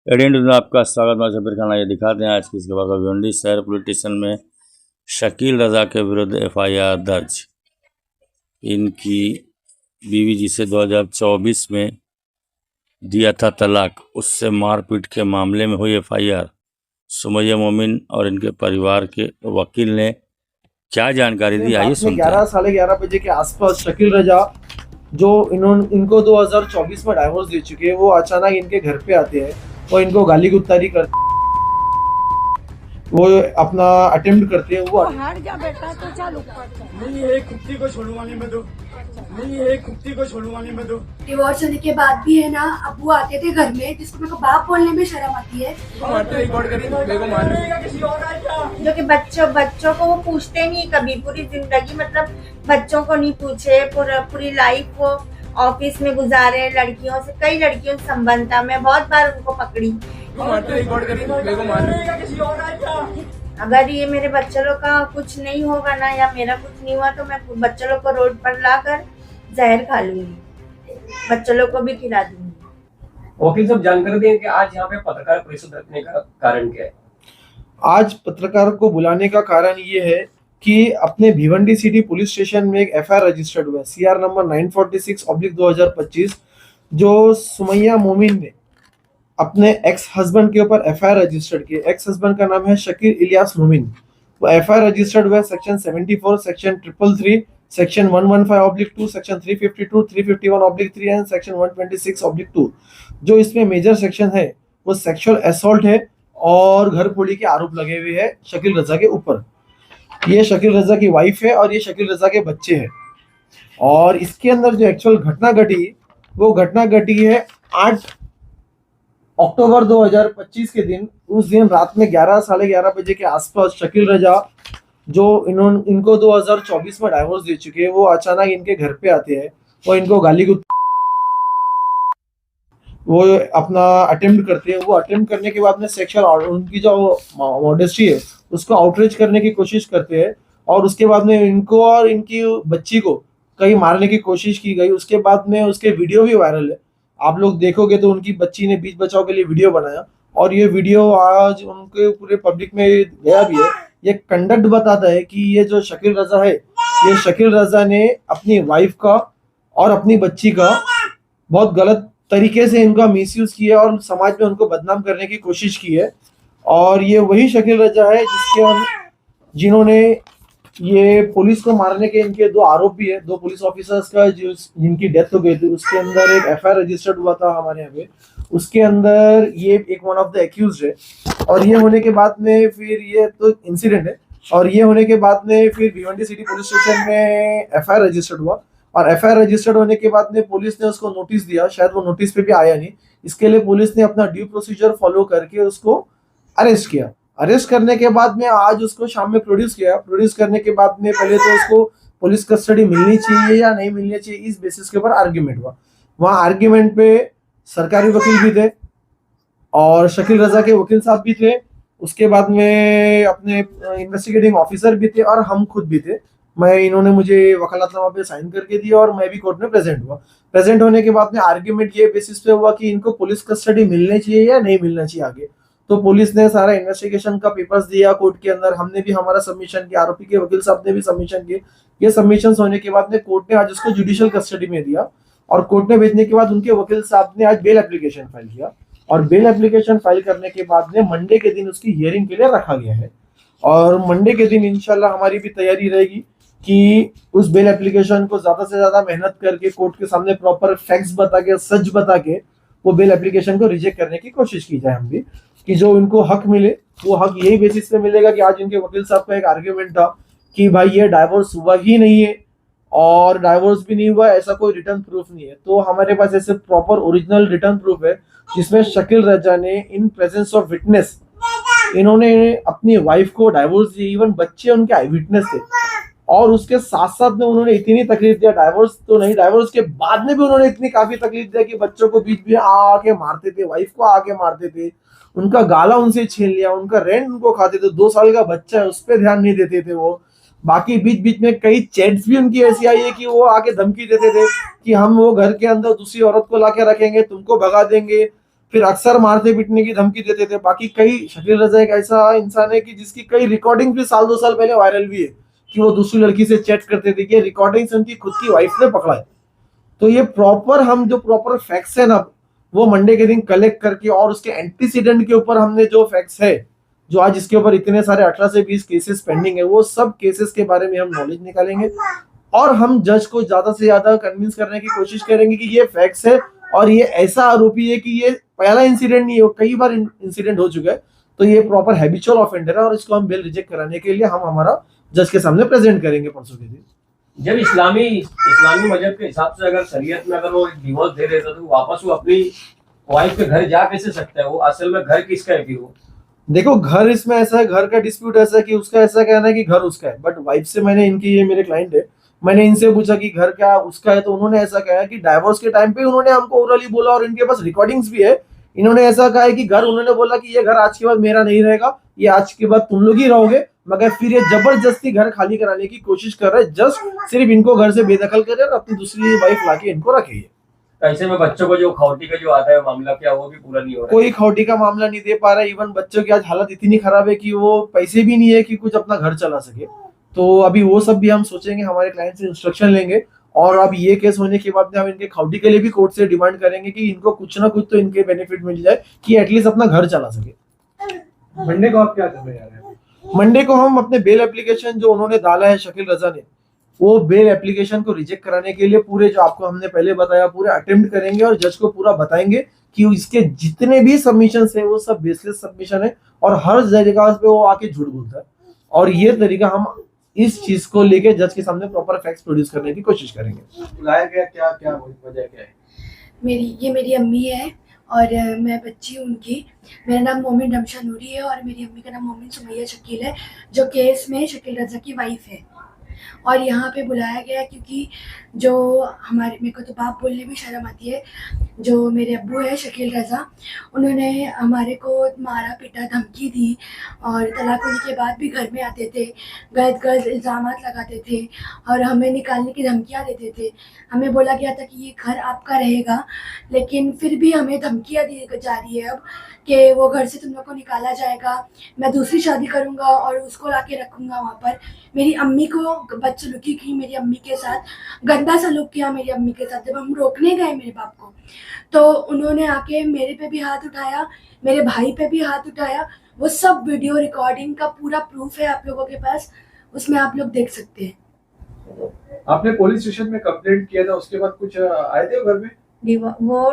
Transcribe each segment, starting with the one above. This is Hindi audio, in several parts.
एडियन न्यूज़ में आपका स्वागत। मैं शब्बीर खान। ये दिखाते हैं आज की इस खबर का। भिवंडी शहर पुलिस स्टेशन में शकील रजा के विरुद्ध एफआईआर दर्ज। इनकी बीवी जिसे 2024 में दिया था तलाक, उससे मारपीट के मामले में हुई एफआईआर। सुमैया मोमिन और इनके परिवार के वकील ने क्या जानकारी दी, आइए सुनते हैं। 11:30 बजे के आसपास शकील रजा जो इनको 2024 में डाइवोर्स दे चुके हैं, वो अचानक इनके घर पे आते हैं और इनको गाली गुत्तारी करते, वो अपना अटेम्प्ट करते हैं। वो हार जा बेटा तो चालू नहीं, एक कुत्ती को छोड़ूंगा नहीं मैं तो, नहीं एक कुत्ती को छोड़ूंगा नहीं मैं तो। डिवोर्स होने के बाद भी है ना, अब वो आते थे घर में, जिसको मेरे को बाप बोलने में शर्म आती है। जो कि बच्चों को वो पूछते नहीं कभी, पूरी जिंदगी मतलब बच्चों को नहीं पूछे, पूरी लाइफ वो ऑफिस में गुजारे। लड़कियों से, कई लड़कियों से संबंध था, मैं बहुत बार उनको पकड़ी। अगर ये मेरे बच्चों लोग का कुछ नहीं होगा ना, या मेरा कुछ नहीं हुआ, तो मैं बच्चों लोग को रोड पर लाकर जहर खा लूंगी, बच्चों लोग को भी खिला दूंगी। वकील साहब जानकारी दें कि आज यहाँ पे पत्रकार परिषद रखने का कारण क्या है? आज पत्रकार को बुलाने का कारण ये है कि अपने भिवंडी सिटी पुलिस स्टेशन में एक एफआईआर रजिस्टर्ड हुआ है, सीआर नंबर 946/2025, जो सुमैया मोमिन ने अपने एक्स हस्बैंड के ऊपर एफआईआर रजिस्टर्ड की। एक्स हस्बैंड का नाम है शकील इलियास मोमिन। वो एफआईआर रजिस्टर्ड हुआ है section 74, section 333, section 115/2, section 352, 351/3 and section 126/2। जो इसमें मेजर सेक्शन है वो सेक्सुअल असॉल्ट है और घर फोड़ी के आरोप लगे हुए हैं शकील रजा के ऊपर। ये शकील रजा की वाइफ है और ये शकील रजा के बच्चे हैं। और इसके अंदर जो एक्चुअल घटना घटी, वो घटना घटी है 8 अक्टूबर 2025 के दिन। उस दिन रात में 11:30 बजे के आसपास शकील रजा जो इनको 2024 में डाइवोर्स दे चुके हैं, वो अचानक इनके घर पे आते हैं और इनको गाली वो अपना अटेम्प्ट करते हैं। वो अटेम्प्ट करने के बाद में सेक्सुअल उनकी जो मॉडेस्टी है उसको आउटरीच करने की कोशिश करते हैं, और उसके बाद में इनको और इनकी बच्ची को कहीं मारने की कोशिश की गई। उसके बाद में उसके वीडियो भी वायरल है, आप लोग देखोगे तो उनकी बच्ची ने बीच बचाव के लिए वीडियो बनाया, और ये वीडियो आज उनके पूरे पब्लिक में गया भी है। ये कंडक्ट बताता है कि ये जो शकील रजा है, ये शकील रजा ने अपनी वाइफ का और अपनी बच्ची का बहुत गलत तरीके से इनका मिसयूज किया और समाज में उनको बदनाम करने की कोशिश की है। और ये वही शकील रजा है जिन्होंने ये पुलिस को मारने के इनके 2 आरोप भी है। 2 पुलिस ऑफिसर्स का जिनकी डेथ हो गई थी, उसके अंदर एक एफआईआर रजिस्टर्ड हुआ था हमारे यहाँ पे। उसके अंदर ये एक वन ऑफ द एक्यूज्ड है। और ये होने के बाद में फिर ये तो इंसिडेंट है, और ये होने के बाद में फिर भिवंडी सिटी पुलिस स्टेशन में एफआईआर रजिस्टर्ड हुआ। और एफआईआर रजिस्टर्ड होने के बाद में पुलिस ने उसको नोटिस दिया, शायद वो नोटिस पे भी आया नहीं। इसके लिए पुलिस ने अपना ड्यू प्रोसीजर फॉलो करके उसको अरेस्ट किया। अरेस्ट करने के बाद में आज उसको शाम में प्रोड्यूस किया। प्रोड्यूस करने के बाद में पहले तो उसको पुलिस कस्टडी मिलनी चाहिए या नहीं मिलनी चाहिए, इस बेसिस के ऊपर आर्ग्यूमेंट हुआ। वहाँ आर्ग्यूमेंट पे सरकारी वकील भी थे और शकील रजा के वकील साहब भी थे, उसके बाद में अपने इन्वेस्टिगेटिंग ऑफिसर भी थे, और हम खुद भी थे। इन्होंने मुझे वकालतनामा पे साइन करके दिया और मैं भी कोर्ट में प्रेजेंट हुआ। प्रेजेंट होने के बाद में आर्ग्यूमेंट ये बेसिस पे हुआ कि इनको पुलिस कस्टडी मिलनी चाहिए या नहीं मिलना चाहिए आगे। तो पुलिस ने सारा इन्वेस्टिगेशन का पेपर्स दिया कोर्ट के अंदर, हमने भी हमारा सबमिशन किया, आरोपी के वकील साहब ने भी सबमिशन किए। ये सबमिशन होने के बाद में कोर्ट ने आज उसको जुडिशियल कस्टडी में दिया, और कोर्ट में भेजने के बाद उनके वकील साहब ने आज बेल एप्लीकेशन फाइल किया। और बेल एप्लीकेशन फाइल करने के बाद में मंडे के दिन उसकी हियरिंग के लिए रखा गया है। और मंडे के दिन इंशाल्लाह हमारी भी तैयारी रहेगी कि उस बेल एप्लीकेशन को ज्यादा से ज्यादा मेहनत करके कोर्ट के सामने प्रॉपर फैक्ट्स बता के, सच बता के, वो बेल एप्लीकेशन को रिजेक्ट करने की कोशिश की जाए हम भी, कि जो इनको हक मिले वो हक यही बेसिस पे मिलेगा कि आज इनके वकील साहब का एक आर्ग्यूमेंट था कि भाई ये डाइवोर्स हुआ ही नहीं है और डाइवोर्स भी नहीं हुआ, ऐसा कोई रिटर्न प्रूफ नहीं है। तो हमारे पास ऐसे प्रॉपर ओरिजिनल रिटर्न प्रूफ है जिसमें शकील रजा ने इन प्रेजेंस ऑफ विटनेस इन्होंने अपनी वाइफ को डाइवोर्स दी। इवन बच्चे उनके आई विटनेस थे, और उसके साथ साथ में उन्होंने इतनी तकलीफ दिया, डाइवोर्स तो नहीं, डाइवोर्स के बाद में भी उन्होंने इतनी काफी तकलीफ दिया कि बच्चों को बीच में आके मारते थे, वाइफ को आके मारते थे, उनका गाला उनसे छीन लिया, उनका रेंट उनको खाते थे। 2 साल का बच्चा है, उस पर ध्यान नहीं देते थे वो। बाकी बीच बीच में कई चैट्स भी उनकी ऐसी आई है कि वो आके धमकी देते थे कि हम वो घर के अंदर दूसरी औरत को लाके रखेंगे, तुमको भगा देंगे, फिर अक्सर मारते पीटने की धमकी देते थे। बाकी कई शकील रजा एक ऐसा इंसान है कि जिसकी कई रिकॉर्डिंग भी साल 2 साल पहले वायरल भी है कि वो दूसरी लड़की से चैट करते थे। ये रिकॉर्डिंग उनकी खुद की वाइफ ने पकड़ा है। तो ये प्रॉपर हम जो प्रॉपर फैक्ट्स है ना वो मंडे के दिन कलेक्ट करके और उसके एंटीसीडेंट के ऊपर हमने जो फैक्ट्स है जो आज इसके ऊपर इतने सारे 18 से 20 केसेस पेंडिंग है वो सब केसेस के बारे में हम नॉलेज निकालेंगे और हम जज को ज्यादा से ज्यादा कन्विंस करने की कोशिश करेंगे कि ये फैक्ट्स है और ये ऐसा आरोपी है कि ये पहला इंसिडेंट नहीं है, कई बार इंसिडेंट हो चुका है। तो ये प्रॉपर हैबिचुअल ऑफेंडर है और इसको हम बेल रिजेक्ट कराने के लिए हम हमारा जज के सामने प्रेजेंट करेंगे परसों के दिन। जब इस्लामी मजहब के हिसाब से अगर शरीयत में अगर वो डिवोर्स दे देता तो वापस वो अपनी वाइफ के घर जा कैसे सकता है? वो असल में घर किसका है फिर वो? देखो घर इसमें ऐसा है, घर का डिस्प्यूट ऐसा है कि उसका ऐसा कहना है कि घर उसका है, बट वाइफ से मैंने इनकी ये मेरे क्लाइंट है मैंने इनसे पूछा कि घर क्या उसका है तो उन्होंने ऐसा कहा कि डाइवोर्स के टाइम पे उन्होंने हमको ओरली बोला और इनके पास रिकॉर्डिंग्स भी है। इन्होंने ऐसा कहा है कि घर उन्होंने बोला कि ये घर आज के बाद मेरा नहीं रहेगा, ये आज के बाद तुम लोग ही रहोगे, मगर फिर ये जबरदस्ती घर खाली कराने की कोशिश कर रहे हैं। जस्ट सिर्फ इनको घर से बेदखल करे और अपनी दूसरी वाइफ लाके इनको रखे। ऐसे में बच्चों को जो खौटी का जो आता है मामला क्या वो भी पूरा नहीं हो रहा है? कोई खौटी का मामला नहीं दे पा रहा है। इवन बच्चों की आज हालत इतनी खराब है कि वो पैसे भी नहीं है कि कुछ अपना घर चला सके। तो अभी वो सब भी हम सोचेंगे, हमारे क्लाइंट से इंस्ट्रक्शन लेंगे और अब ये केस होने के बाद में हम इनके खौटी के लिए भी कोर्ट से डिमांड करेंगे कि इनको कुछ ना कुछ तो इनके बेनिफिट मिल जाए कि एटलीस्ट अपना घर चला सके। मंडे को आप क्या करने जा रहे हैं? मंडे को हम अपने बेल एप्लीकेशन जो उन्होंने डाला है शकील रजा ने वो बेल एप्लीकेशन को रिजेक्ट कराने के लिए पूरे जो आपको हमने पहले बताया पूरे अटेम्प्ट करेंगे और जज को पूरा बताएंगे कि इसके जितने भी सबमिशन है वो सब बेसलेस सबमिशन है और हर जगह पे वो आके झूठ बोलता है। और ये तरीका हम इस चीज को लेके जज के सामने प्रॉपर फैक्ट्स प्रोड्यूस करने की कोशिश करेंगे। बुलाया गया क्या क्या वजह क्या है? मेरी अम्मी है और मैं बच्ची हूँ उनकी। मेरा नाम मोमिन रमशा नूरी है और मेरी अम्मी का नाम मोमिन सुमैया शकील है जो केस में शकील रजा की वाइफ है। और यहाँ पे बुलाया गया क्योंकि जो हमारे मेरे को तो बाप बोलने भी शर्म आती है, जो मेरे अब्बू है शकील रजा उन्होंने हमारे को मारा पीटा धमकी दी और तलाक होने के बाद भी घर में आते थे, गलत इल्ज़ामात लगाते थे और हमें निकालने की धमकियाँ देते थे। हमें बोला गया था कि ये घर आपका रहेगा, लेकिन फिर भी हमें धमकियाँ दी जा रही है अब कि वो घर से तुम लोग को निकाला जाएगा, मैं दूसरी शादी करूँगा और उसको ला के रखूँगा वहाँ पर। मेरी अम्मी को बदसलूकी की, मेरी अम्मी के साथ गंदा सलूक किया मेरी अम्मी के साथ। जब हम रोकने गए मेरे बाप को तो उन्होंने आके मेरे पे भी हाथ उठाया, मेरे भाई पे भी हाथ उठाया। वो सब वीडियो रिकॉर्डिंग का पूरा प्रूफ है आप लोगों के पास, उसमें आप लोग देख सकते हैं। आपने पुलिस स्टेशन में कंप्लेंट किया था, उसके बाद कुछ आए थे घर में? वो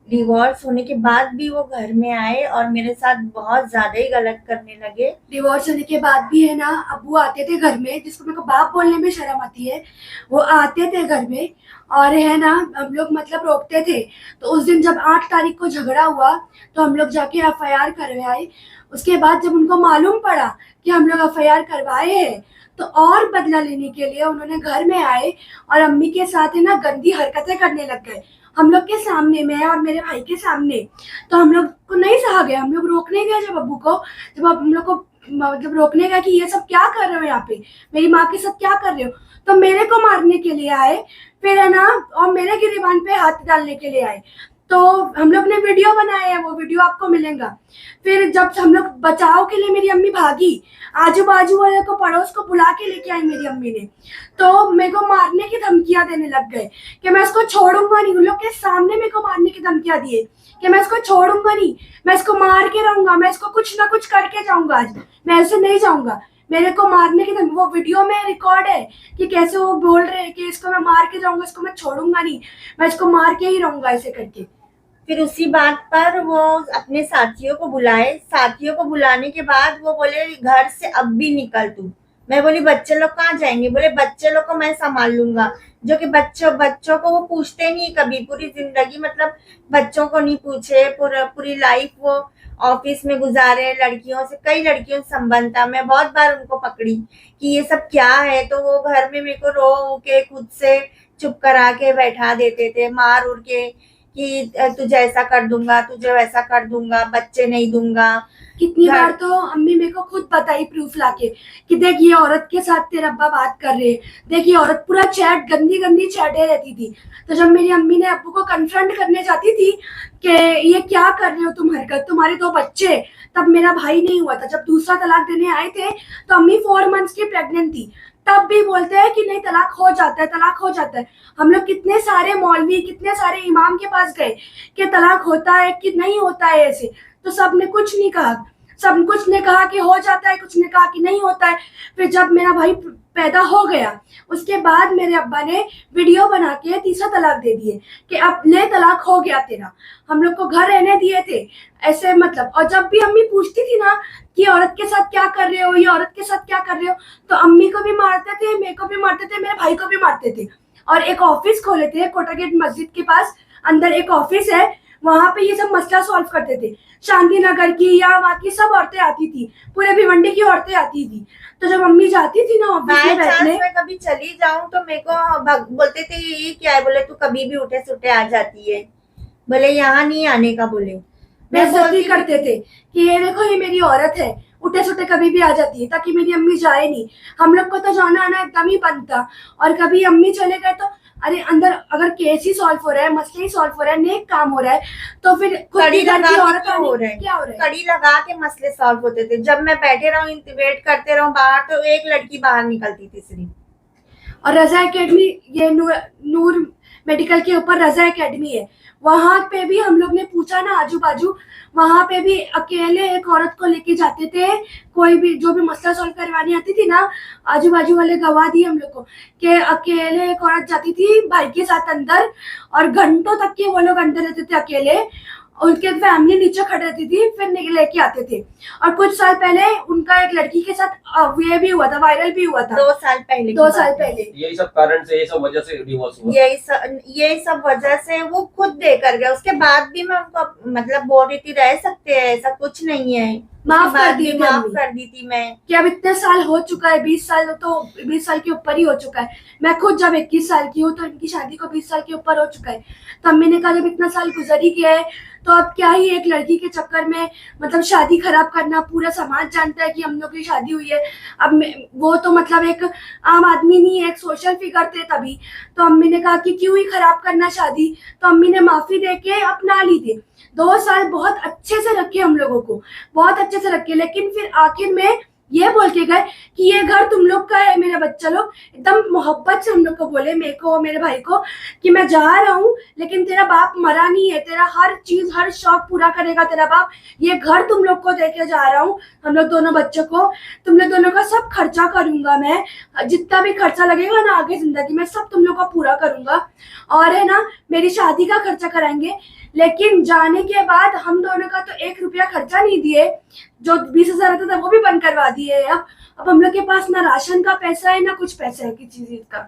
डिवोर्स होने के बाद भी वो घर में आए और मेरे साथ बहुत ज्यादा ही गलत करने लगे। डिवोर्स होने के बाद भी है ना, अब्बू आते थे घर में, जिसको मेरे को बाप बोलने में शर्म आती है, वो आते थे घर में और है ना हम लोग मतलब रोकते थे। तो उस दिन जब 8 तारीख को झगड़ा हुआ तो हम लोग जाके FIR करवाए। उसके बाद जब उनको मालूम पड़ा कि हम लोग FIR करवाए हैं तो और बदला लेने के लिए उन्होंने घर में आए और अम्मी के साथ है ना गंदी हरकतें करने लग गए हम लोग के सामने में और मेरे भाई के सामने। तो हम लोग को नहीं सहा गया, हम लोग रोकने गए जब अब्बू को, जब हम लोग को मतलब रोकने गया कि ये सब क्या कर रहे हो यहाँ पे, मेरी माँ के साथ क्या कर रहे हो, तो मेरे को मारने के लिए आए फिर है ना और मेरे गिरेबान पे हाथ डालने के लिए आए। तो हम लोग ने वीडियो बनाया है, वो वीडियो आपको मिलेगा। फिर जब हम लोग बचाव के लिए मेरी अम्मी भागी, आजू बाजू वाले को पड़ोस को बुला के लेके आई मेरी अम्मी ने, तो मेरे को मारने की धमकियां देने लग गए कि मैं इसको छोड़ूंगा नहीं। उन लोग के सामने मेरे को मारने की धमकियां दिए कि मैं इसको छोड़ूंगा नहीं, मैं इसको मार के रहूंगा, मैं इसको कुछ ना कुछ करके जाऊंगा, आज मैं ऐसे नहीं जाऊंगा। मेरे को मारने की वो वीडियो में रिकॉर्ड है कि कैसे वो बोल रहे हैं कि इसको मैं मार के जाऊंगा, इसको मैं छोड़ूंगा नहीं, मैं इसको मार के ही रहूंगा ऐसे करके। फिर उसी बात पर वो अपने साथियों को बुलाए, साथियों को बुलाने के बाद वो बोले घर से अब भी निकल तू। मैं बोली बच्चे लोग कहाँ जाएंगे? बोले बच्चे लोग को मैं संभाल लूंगा। जो कि बच्चों को वो पूछते नहीं कभी, पूरी जिंदगी मतलब बच्चों को नहीं पूछे, पूरी लाइफ वो ऑफिस में गुजारे, लड़कियों से कई लड़कियों से संबंध था। मैं बहुत बार उनको पकड़ी कि ये सब क्या है, तो वो घर में मेरे को रो के खुद से चुप करा के बैठा देते थे, मार उड़ के कि तुझे ऐसा कर दूंगा, तुझे वैसा कर दूंगा, बच्चे नहीं दूंगा। कितनी घर- बार तो अम्मी मेरे को खुद बताई प्रूफ लाके कि देख ये औरत के साथ तेरा अब्बा बात कर रहे हैं, देख ये औरत पूरा चैट गंदी गंदी चैटें रहती थी। तो जब मेरी अम्मी ने अब्बू को कन्फ्रंट करने जाती थी कि ये क्या कर रहे हो तुम हरकत, तुम्हारे 2 बच्चे, तब मेरा भाई नहीं हुआ था। जब दूसरा तलाक देने आए थे तो अम्मी 4 मंथ्स की प्रेग्नेंट थी, तब भी बोलते हैं कि नहीं तलाक हो जाता है, तलाक हो जाता है। हम लोग कितने सारे मौलवी, कितने सारे इमाम के पास गए कि तलाक होता है कि नहीं होता है ऐसे, तो सब ने कुछ नहीं कहा। सब कुछ ने कहा कि हो जाता है, कुछ ने कहा कि नहीं होता है। फिर जब मेरा भाई पैदा हो गया उसके बाद मेरे अब्बा ने वीडियो बना के तीसरा तलाक दे दिए कि अब ले तलाक हो गया तेरा, हम लोग को घर रहने दिए थे ऐसे मतलब। और जब भी अम्मी पूछती थी ना कि औरत के साथ क्या कर रहे हो, ये औरत के साथ क्या कर रहे हो, तो अम्मी को भी मारते थे, मेरे को भी मारते थे, मेरे भाई को भी मारते थे। और एक ऑफिस खोले थे कोटा गेट मस्जिद के पास, अंदर एक ऑफिस है, वहां पे ये सब मसला सॉल्व करते थे। शांति नगर की या वहाँ की सब औरतें आती थी, पूरे भिवंडी की औरतें आती थी। तो जब अम्मी जाती थी ना ऑफिस बाय में चांस बैठने, मैं कभी चली जाऊं तो मेरे को बोलते थे ये क्या है, बोले तू कभी भी उठे सुटे आ जाती है, बोले यहाँ नहीं आने का, बोले मैं बेइज्जती बोलती थी करते थे कि ये देखो ये मेरी औरत है, उठे सुटे कभी भी आ जाती है, ताकि मेरी अम्मी जाए नहीं। हम लोग को तो जाना आना एकदम ही बंद था। और कभी अम्मी चले गए तो अरे अंदर अगर केस ही सॉल्व हो रहा है, मसले ही सॉल्व हो रहा है, नेक काम हो रहा है, तो फिर खुद कड़ी की घर लगा की के औरत क्या हो रहा है, क्या हो रहा है। कड़ी लगा के मसले सॉल्व होते थे। जब मैं बैठे रहूं वेट करते रहूं बाहर, तो एक लड़की बाहर निकलती थी सिर्फ। और रजा एकेडमी, ये नूर मेडिकल के ऊपर रजा एकेडमी है, वहां पे भी हम लोग ने पूछा ना आजू बाजू, वहां पे भी अकेले एक औरत को लेके जाते थे। कोई भी जो भी मसला सॉल्व करवानी आती थी ना, आजू बाजू वाले गवाह दिए हम लोग को कि अकेले एक औरत जाती थी भाई के साथ अंदर, और घंटों तक के वो लोग अंदर रहते थे अकेले, उनके फैमिली नीचे खड़ी रहती थी, फिर लेके आते थे। और कुछ साल पहले उनका एक लड़की के साथ ये भी हुआ था, वायरल भी हुआ था 2 साल पहले की 2 बात साल है। पहले। यही सब कारण से, ये सब वजह से डिवोर्स हुआ। यही सब वजह से वो खुद देकर गया। उसके बाद भी मैं उनको मतलब बोल रही थी रह सकते हैं, ऐसा कुछ नहीं है, माफ उसके कर बाद दी भी थी माफ अम्मी। कर दी थी मैं। कि अब इतने साल हो चुका है, 20 साल तो 20 साल के ऊपर ही हो चुका है। मैं खुद जब 21 साल की हूँ तो इनकी शादी को 20 साल के ऊपर हो चुका है। तो अम्मी ने कहा जब इतना साल गुजर ही गया है तो अब क्या ही एक लड़की के चक्कर में मतलब शादी खराब करना। पूरा समाज जानता है कि हम लोग की शादी हुई है। अब वो तो मतलब एक आम आदमी नहीं है, एक सोशल फिगर थे तभी। तो अम्मी ने कहा कि क्यों ही खराब करना शादी, तो अम्मी ने माफी दे के अपना ली थी। 2 साल बहुत अच्छे से रखे हम लोगों को, बहुत अच्छे से रखे, लेकिन फिर आखिर में ये बोल के गए कि ये घर तुम लोग का है। मेरे बच्चा लोग एकदम मोहब्बत से हम लोग को बोले, मेरे को मेरे भाई को, कि मैं जा रहा हूँ लेकिन तेरा बाप मरा नहीं है, तेरा हर चीज हर शौक पूरा करेगा तेरा बाप। ये घर तुम लोग को देके जा रहा हूँ, हम लोग दोनों बच्चों को, तुम लोग दोनों का सब खर्चा करूंगा मैं, जितना भी खर्चा लगेगा ना आगे जिंदगी में सब तुम लोग का पूरा करूंगा। और है ना मेरी शादी का खर्चा कराएंगे। लेकिन जाने के बाद हम दोनों का तो 1 रुपया खर्चा नहीं दिए, जो 20,000 आता था वो भी बंद करवा दिए। अब हम लोग के पास ना राशन का पैसा है ना कुछ पैसा है किसी चीज का,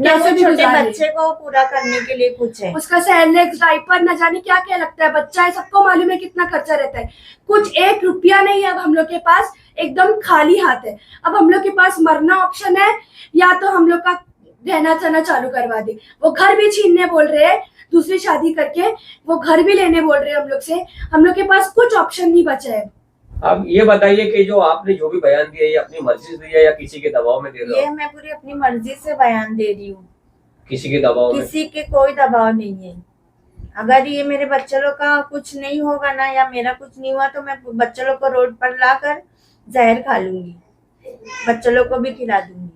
ना वो कैसे भी छोटे गुजारे। बच्चे को पूरा करने के लिए कुछ है। उसका सैरलेक्स डाइपर न जाने क्या क्या लगता है, बच्चा है सबको मालूम है कितना खर्चा रहता है। कुछ 1 रुपया नहीं है अब हम लोग के पास, एकदम खाली हाथ है। अब हम लोग के पास मरना ऑप्शन है या तो हम लोग का रहना सहना चालू करवा दे। वो घर भी छीनने बोल रहे हैं, दूसरी शादी करके वो घर भी लेने बोल रहे हैं हम लोग से। हम लोग के पास कुछ ऑप्शन नहीं बचा है। अब ये बताइए कि जो आपने जो भी बयान दिया ये अपनी मर्जी से दिया या किसी के दबाव में दे रहे ये हो? मैं पूरी अपनी मर्जी से बयान दे रही हूँ, किसी के दबाव में? किसी के कोई दबाव नहीं है। अगर ये मेरे बच्चों लोग का कुछ नहीं होगा ना, या मेरा कुछ नहीं हुआ, तो मैं बच्चों लोग को रोड पर लाकर जहर खा लूंगी, बच्चों लोग को भी खिला दूंगी।